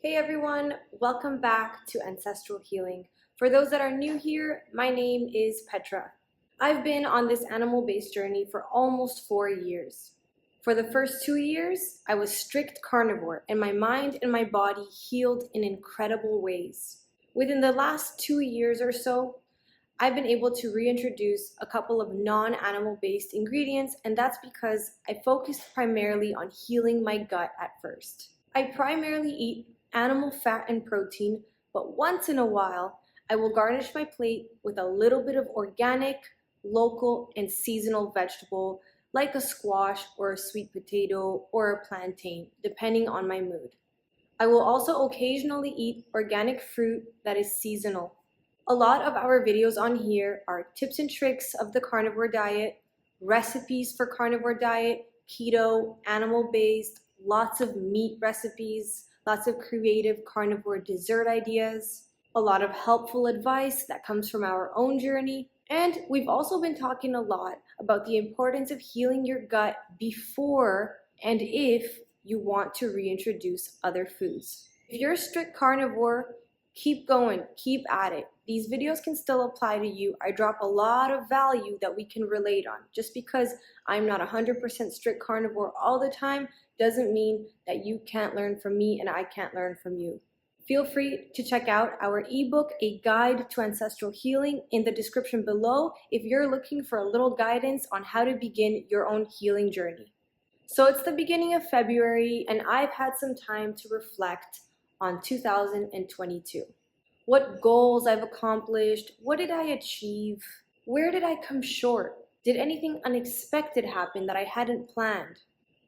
Hey everyone, welcome back to Ancestral Healing. For those that are new here, my name is Petra. I've been on this animal-based journey for almost 4 years. For the first 2 years, I was strict carnivore and my mind and my body healed in incredible ways. Within the last 2 years or so, I've been able to reintroduce a couple of non-animal based ingredients, and that's because I focused primarily on healing my gut at first. I primarily eat animal fat and protein, but once in a while, I will garnish my plate with a little bit of organic, local, and seasonal vegetable like a squash or a sweet potato or a plantain, depending on my mood. I will also occasionally eat organic fruit that is seasonal. A lot of our videos on here are tips and tricks of the carnivore diet, recipes for carnivore diet, keto, animal-based, lots of meat recipes, lots of creative carnivore dessert ideas, a lot of helpful advice that comes from our own journey, and we've also been talking a lot about the importance of healing your gut before and if you want to reintroduce other foods. If you're a strict carnivore, keep going, keep at it. These videos can still apply to you. I drop a lot of value that we can relate on. Just because I'm not 100% strict carnivore all the time doesn't mean that you can't learn from me and I can't learn from you. Feel free to check out our ebook, A Guide to Ancestral Healing, in the description below if you're looking for a little guidance on how to begin your own healing journey. So it's the beginning of February and I've had some time to reflect on 2022. What goals I've accomplished, what did I achieve, where did I come short, did anything unexpected happen that I hadn't planned?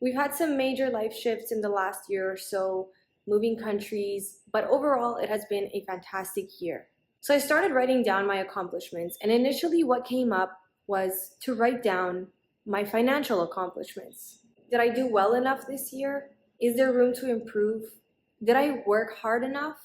We've had some major life shifts in the last year or so, moving countries, but overall it has been a fantastic year. So I started writing down my accomplishments, and initially what came up was to write down my financial accomplishments. Did I do well enough this year? Is there room to improve? Did I work hard enough?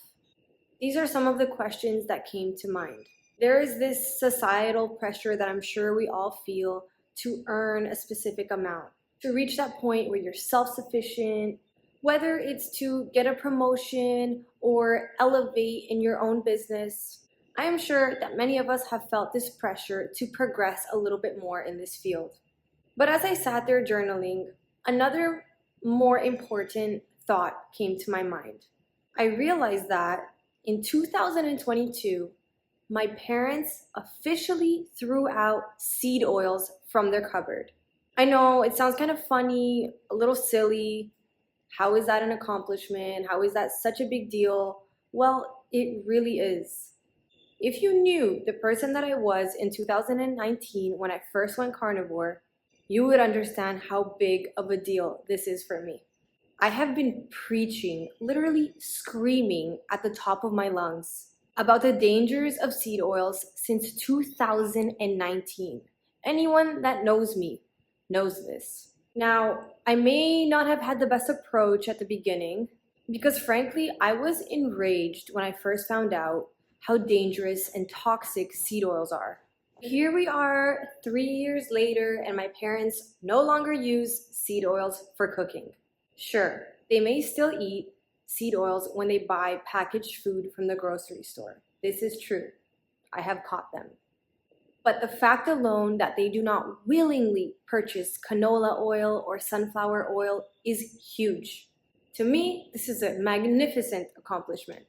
These are some of the questions that came to mind. There is this societal pressure that I'm sure we all feel to earn a specific amount, to reach that point where you're self-sufficient, whether it's to get a promotion or elevate in your own business. I am sure that many of us have felt this pressure to progress a little bit more in this field. But as I sat there journaling, another more important thought came to my mind. I realized that in 2022, my parents officially threw out seed oils from their cupboard. I know it sounds kind of funny, a little silly. How is that an accomplishment? How is that such a big deal? Well, it really is. If you knew the person that I was in 2019 when I first went carnivore, you would understand how big of a deal this is for me. I have been preaching, literally screaming at the top of my lungs about the dangers of seed oils since 2019. Anyone that knows me knows this. Now, I may not have had the best approach at the beginning because frankly, I was enraged when I first found out how dangerous and toxic seed oils are. Here we are 3 years later and my parents no longer use seed oils for cooking. Sure, they may still eat seed oils when they buy packaged food from the grocery store. This is true. I have caught them. But the fact alone that they do not willingly purchase canola oil or sunflower oil is huge. To me, this is a magnificent accomplishment.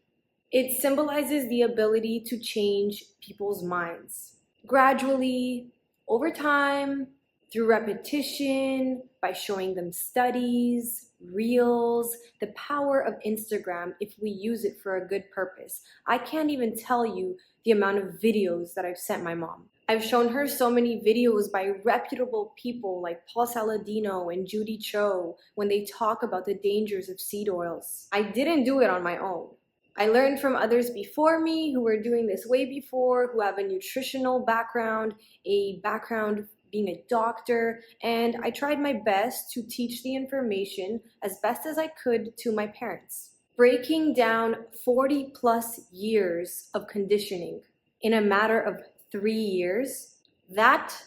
It symbolizes the ability to change people's minds. Gradually, over time, through repetition, by showing them studies, reels, the power of Instagram if we use it for a good purpose. I can't even tell you the amount of videos that I've sent my mom. I've shown her so many videos by reputable people like Paul Saladino and Judy Cho when they talk about the dangers of seed oils. I didn't do it on my own. I learned from others before me who were doing this way before, who have a nutritional background, a background being a doctor, and I tried my best to teach the information as best as I could to my parents. Breaking down 40 plus years of conditioning in a matter of 3 years, that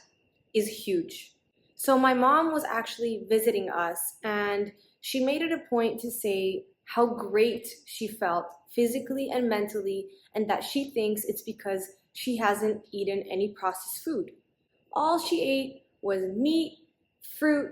is huge. So my mom was actually visiting us and she made it a point to say, how great she felt physically and mentally, and that she thinks it's because she hasn't eaten any processed food. All she ate was meat, fruit,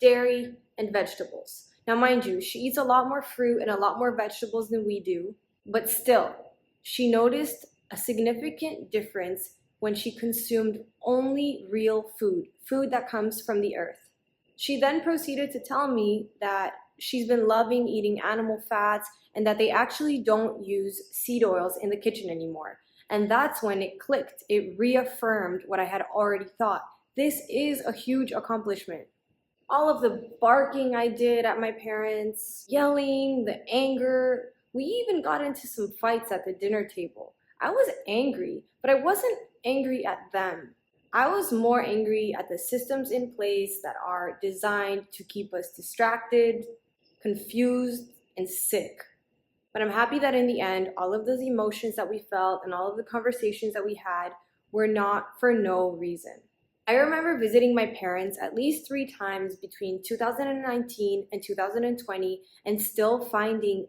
dairy, and vegetables. Now, mind you, she eats a lot more fruit and a lot more vegetables than we do, but still, she noticed a significant difference when she consumed only real food, food that comes from the earth. She then proceeded to tell me that she's been loving eating animal fats and that they actually don't use seed oils in the kitchen anymore. And that's when it clicked. It reaffirmed what I had already thought. This is a huge accomplishment. All of the barking I did at my parents, yelling, the anger, we even got into some fights at the dinner table. I was angry, but I wasn't angry at them. I was more angry at the systems in place that are designed to keep us distracted, confused, and sick. But I'm happy that in the end, all of those emotions that we felt and all of the conversations that we had were not for no reason. I remember visiting my parents at least 3 times between 2019 and 2020 and still finding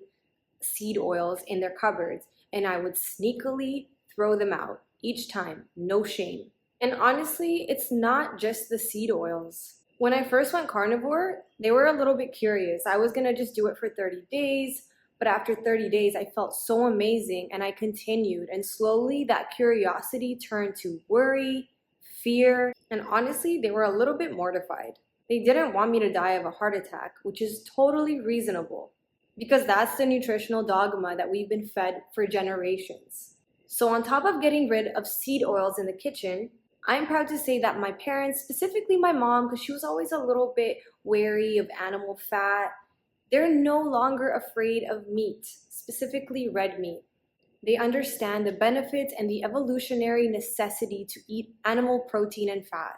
seed oils in their cupboards, and I would sneakily throw them out each time, no shame. And honestly, it's not just the seed oils. When I first went carnivore, they were a little bit curious. I was gonna just do it for 30 days, but after 30 days, I felt so amazing and I continued, and slowly that curiosity turned to worry, fear, and honestly, they were a little bit mortified. They didn't want me to die of a heart attack, which is totally reasonable, because that's the nutritional dogma that we've been fed for generations. So on top of getting rid of seed oils in the kitchen, I'm proud to say that my parents, specifically my mom, because she was always a little bit wary of animal fat, they're no longer afraid of meat, specifically red meat. They understand the benefits and the evolutionary necessity to eat animal protein and fat.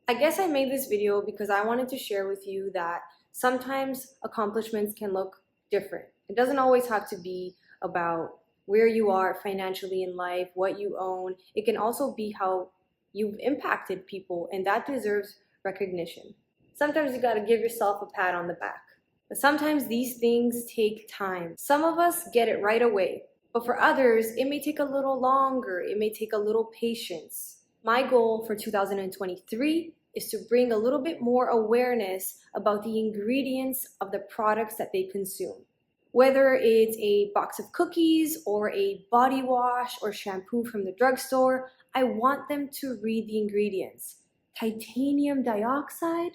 I guess I made this video because I wanted to share with you that sometimes accomplishments can look different. It doesn't always have to be about where you are financially in life, what you own. It can also be how you've impacted people, and that deserves recognition. Sometimes you gotta give yourself a pat on the back. But sometimes these things take time. Some of us get it right away, but for others, it may take a little longer. It may take a little patience. My goal for 2023 is to bring a little bit more awareness about the ingredients of the products that they consume. Whether it's a box of cookies or a body wash or shampoo from the drugstore, I want them to read the ingredients. Titanium dioxide?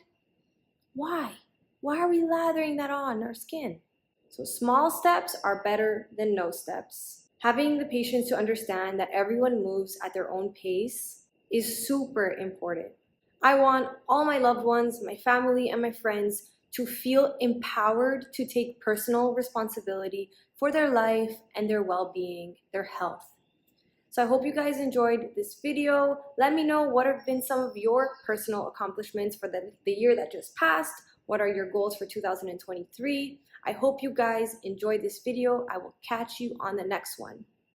Why? Why are we lathering that on our skin? So small steps are better than no steps. Having the patience to understand that everyone moves at their own pace is super important. I want all my loved ones, my family, and my friends to feel empowered to take personal responsibility for their life and their well-being, their health. So I hope you guys enjoyed this video. Let me know what have been some of your personal accomplishments for the year that just passed. What are your goals for 2023? I hope you guys enjoyed this video. I will catch you on the next one.